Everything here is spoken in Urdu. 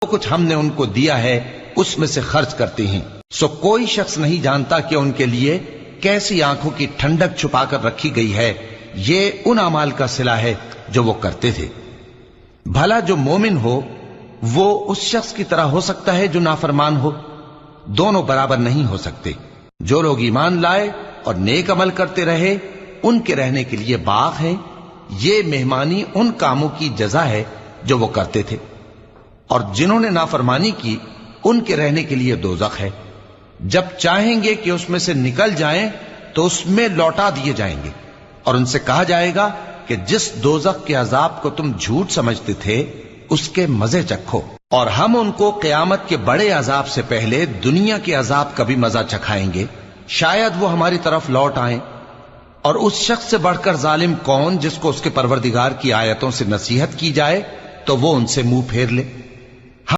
جو کچھ ہم نے ان کو دیا ہے اس میں سے خرچ کرتے ہیں۔ سو کوئی شخص نہیں جانتا کہ ان کے لیے کیسی آنکھوں کی ٹھنڈک چھپا کر رکھی گئی ہے، یہ ان اعمال کا صلہ ہے جو وہ کرتے تھے۔ بھلا جو مومن ہو وہ اس شخص کی طرح ہو سکتا ہے جو نافرمان ہو؟ دونوں برابر نہیں ہو سکتے۔ جو لوگ ایمان لائے اور نیک عمل کرتے رہے ان کے رہنے کے لیے باغ ہیں، یہ مہمانی ان کاموں کی جزا ہے جو وہ کرتے تھے، اور جنہوں نے نافرمانی کی ان کے رہنے کے لیے دوزخ ہے، جب چاہیں گے کہ اس میں سے نکل جائیں تو اس میں لوٹا دیے جائیں گے، اور ان سے کہا جائے گا کہ جس دوزخ کے عذاب کو تم جھوٹ سمجھتے تھے اس کے مزے چکھو، اور ہم ان کو قیامت کے بڑے عذاب سے پہلے دنیا کے عذاب کا بھی مزہ چکھائیں گے، شاید وہ ہماری طرف لوٹ آئیں۔ اور اس شخص سے بڑھ کر ظالم کون جس کو اس کے پروردگار کی آیتوں سے نصیحت کی جائے تو وہ ان سے منہ پھیر لے۔